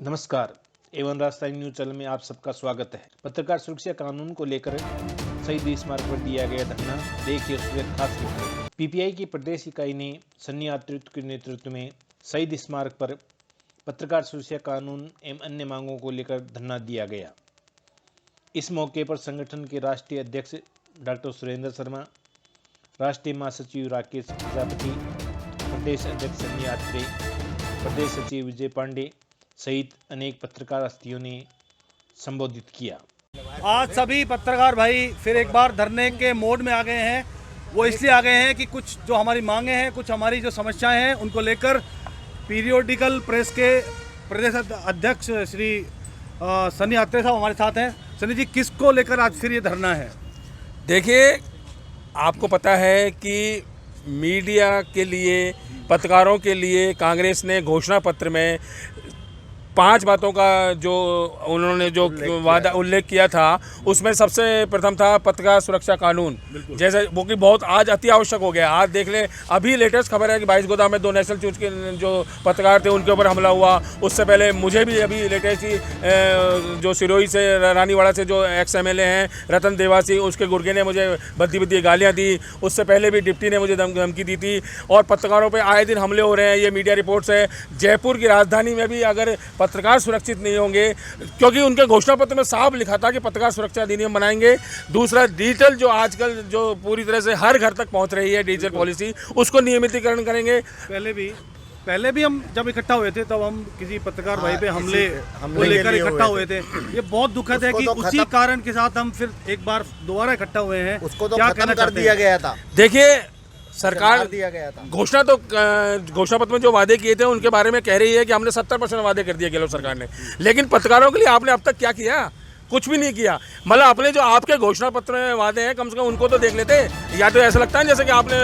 नमस्कार। एवं राजधानी न्यूज चैनल में आप सबका स्वागत है। पत्रकार सुरक्षा कानून को लेकर शहीद स्मारक पर दिया गया धरना, देखिए उसमें खास रिपोर्ट। पीपीआई की प्रदेश इकाई ने सन्नी आतृत्व के नेतृत्व में शहीद स्मारक पर पत्रकार सुरक्षा कानून एवं अन्य मांगों को लेकर धरना दिया गया। इस मौके पर संगठन के राष्ट्रीय अध्यक्ष डॉक्टर सुरेंद्र शर्मा, राष्ट्रीय महासचिव राकेश प्रजापति, प्रदेश अध्यक्ष सन्नी आत्रे, प्रदेश सचिव विजय पांडे सहित अनेक पत्रकार हस्तियों ने संबोधित किया। आज सभी पत्रकार भाई फिर एक बार धरने के मोड में आ गए हैं। वो इसलिए आ गए हैं कि कुछ जो हमारी मांगे हैं, कुछ हमारी जो समस्याएं हैं, उनको लेकर पीरियोडिकल प्रेस के प्रदेश अध्यक्ष श्री सन्नी आत्रे साहब हमारे साथ हैं। सन्नी जी, किसको लेकर आज फिर ये धरना है? देखिए, आपको पता है कि मीडिया के लिए, पत्रकारों के लिए कांग्रेस ने घोषणा पत्र में 5 बातों का जो उन्होंने जो वादा उल्लेख किया था, उसमें सबसे प्रथम था पत्रकार सुरक्षा कानून, जैसे वो कि बहुत आज अति आवश्यक हो गया। आज देख लें, अभी लेटेस्ट खबर है कि 22 गोदाम में 2 नेशनल न्यूज के जो पत्रकार थे उनके ऊपर हमला हुआ। उससे पहले मुझे भी अभी लेटेस्ट ही जो सिरोही से, रानीवाड़ा से जो एक्स MLA हैं रतन देवासी, उसके गुर्गे ने मुझे भद्दी गालियाँ दी। उससे पहले भी डिप्टी ने मुझे धमकी दी थी। और पत्रकारों पर आए दिन हमले हो रहे हैं, ये मीडिया रिपोर्ट्स है। जयपुर की राजधानी में भी अगर पत्रकार सुरक्षित नहीं होंगे, क्योंकि उनके घोषणा पत्र में साफ लिखा था कि पत्रकार सुरक्षा अधिनियम बनाएंगे। दूसरा, डिजिटल जो आजकल जो पूरी तरह से हर घर तक पहुंच रही है डिजिटल पॉलिसी, उसको नियमितीकरण करेंगे। पहले भी हम जब इकट्ठा हुए थे तब हम किसी पत्रकार भाई पे हमले को लेकर इकट्ठा हुए थे। ये बहुत दुखद है कि उसी कारण के साथ हम फिर एक बार दोबारा इकट्ठा हुए हैं। उसको तो खत्म कर दिया गया था। देखिए, सरकार दिया गया था घोषणा पत्र में जो वादे किए थे उनके बारे में कह रही है कि हमने 70% वादे कर दिए गहलोत सरकार ने। लेकिन पत्रकारों के लिए आपने अब तक क्या किया? कुछ भी नहीं किया। मतलब अपने जो आपके घोषणा पत्र में वादे हैं, कम से कम उनको तो देख लेते। या तो ऐसा लगता है जैसे कि आपने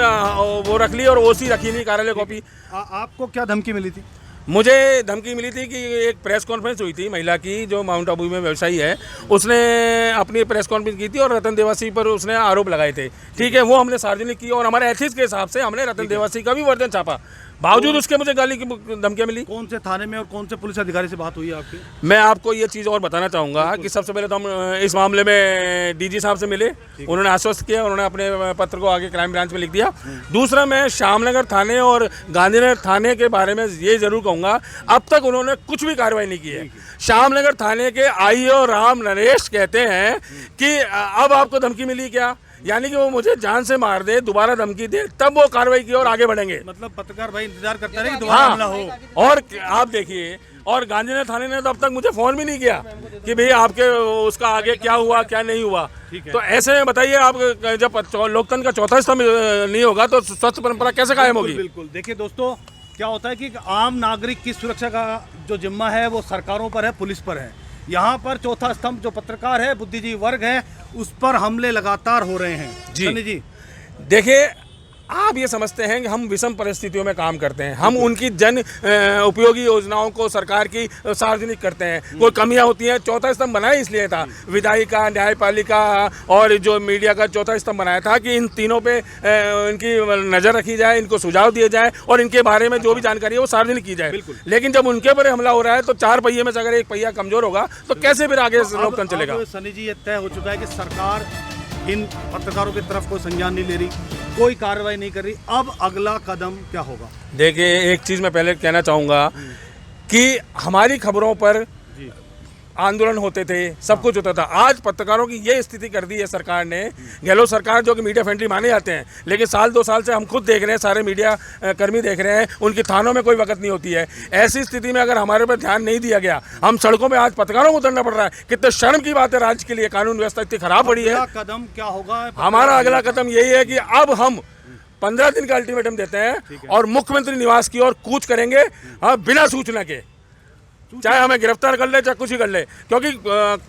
वो रख ली और OC रखी नहीं, कार्यालय कॉपी। आपको क्या धमकी मिली थी? मुझे धमकी मिली थी कि एक प्रेस कॉन्फ्रेंस हुई थी महिला की, जो माउंट आबू में व्यवसायी है, उसने अपनी प्रेस कॉन्फ्रेंस की थी और रतन देवासी पर उसने आरोप लगाए थे। ठीक है, वो हमने सार्वजनिक की और हमारे एथिक्स के हिसाब से हमने रतन देवासी का भी वर्जन छापा। बावजूद उसके मुझे गाली की धमकियाँ मिली। कौन से थाने में और कौन से पुलिस अधिकारी से बात हुई है आपकी? मैं आपको ये चीज़ और बताना चाहूँगा कि सबसे पहले तो हम इस मामले में DG साहब से मिले, उन्होंने आश्वस्त किया, उन्होंने अपने पत्र को आगे क्राइम ब्रांच में लिख दिया। दूसरा, मैं श्यामनगर थाने और गांधीनगर थाने के बारे में ये जरूर कहूँगा, अब तक उन्होंने कुछ भी कार्रवाई नहीं की है। श्यामनगर थाने के IO राम नरेश कहते हैं कि अब आपको धमकी मिली क्या, यानी कि वो मुझे जान से मार दे, दोबारा धमकी दे, तब वो कार्रवाई की और आगे बढ़ेंगे। मतलब पत्रकार भाई इंतजार करते रहे कि दोबारा हमला हो। और आप देखिए, और गांधीनगर थाने ने तो अब तक मुझे फोन भी नहीं किया कि भाई आपके उसका आगे क्या हुआ क्या नहीं हुआ। तो ऐसे में बताइए, आप जब लोकतंत्र का चौथा स्तंभ नहीं होगा तो स्वस्थ परंपरा कैसे कायम होगी? बिल्कुल। देखिए दोस्तों, क्या होता है कि आम नागरिक की सुरक्षा का जो जिम्मा है वो सरकारों पर है, पुलिस पर है। यहाँ पर चौथा स्तंभ जो पत्रकार है, बुद्धिजीवी वर्ग है, उस पर हमले लगातार हो रहे हैं। जी देखिए, आप ये समझते हैं कि हम विषम परिस्थितियों में काम करते हैं, हम उनकी जन उपयोगी योजनाओं को सरकार की सार्वजनिक करते हैं। कोई कमियां होती हैं, चौथा स्तंभ बनाया इसलिए था, विधायिका, न्यायपालिका और जो मीडिया का चौथा स्तंभ बनाया था कि इन तीनों पे इनकी नज़र रखी जाए, इनको सुझाव दिए जाए और इनके बारे में जो भी जानकारी है वो सार्वजनिक की जाए। लेकिन जब उनके ऊपर हमला हो रहा है तो 4 पहिए में से अगर एक पहिया कमजोर होगा तो कैसे फिर आगे लोकतंत्र चलेगा? सनी जी, ये तय हो चुका है कि सरकार इन पत्रकारों की तरफ कोई संज्ञान नहीं ले रही, कोई कार्रवाई नहीं कर रही। अब अगला कदम क्या होगा? देखिए, एक चीज़ मैं पहले कहना चाहूँगा कि हमारी खबरों पर आंदोलन होते थे, सब कुछ होता था। आज पत्रकारों की ये स्थिति कर दी है सरकार ने, गहलोत सरकार, जो कि मीडिया फ्रेंडली माने जाते हैं, लेकिन साल 2 साल से हम खुद देख रहे हैं, सारे मीडिया कर्मी देख रहे हैं, उनकी थानों में कोई वक़्त नहीं होती है। ऐसी स्थिति में अगर हमारे पर ध्यान नहीं दिया गया, हम सड़कों में आज पत्रकारों को उतरना पड़ रहा है। कितने शर्म की बात है राज्य के लिए, कानून व्यवस्था इतनी खराब पड़ी है। कदम क्या होगा? हमारा अगला कदम यही है कि अब हम 15 दिन का अल्टीमेटम देते हैं और मुख्यमंत्री निवास की ओर कूच करेंगे, बिना सूचना के, चाहे हमें गिरफ्तार कर ले चाहे कुछ ही कर ले, क्योंकि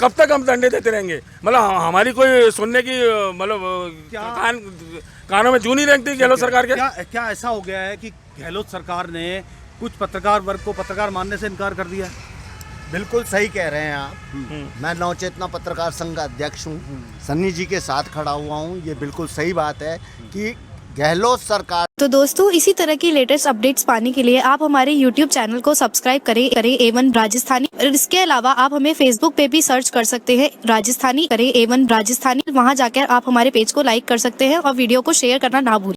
कब तक हम डंडे देते रहेंगे? मतलब हमारी कोई सुनने की मतलब कानों में जू नहीं रेंगती गहलोत सरकार के। क्या ऐसा हो गया है कि गहलोत सरकार ने कुछ पत्रकार वर्ग को पत्रकार मानने से इनकार कर दिया? बिल्कुल सही कह रहे हैं आप। मैं नवचेतना पत्रकार संघ का अध्यक्ष हूँ, सन्नी जी के साथ खड़ा हुआ हूँ। ये बिल्कुल सही बात है कि गहलोत सरकार। तो दोस्तों इसी तरह की लेटेस्ट अपडेट्स पाने के लिए आप हमारे YouTube चैनल को सब्सक्राइब करें A1 राजस्थानी। और इसके अलावा आप हमें Facebook पे भी सर्च कर सकते हैं राजस्थानी, करें A1 राजस्थानी। वहां जाकर आप हमारे पेज को लाइक कर सकते हैं और वीडियो को शेयर करना ना भूलें।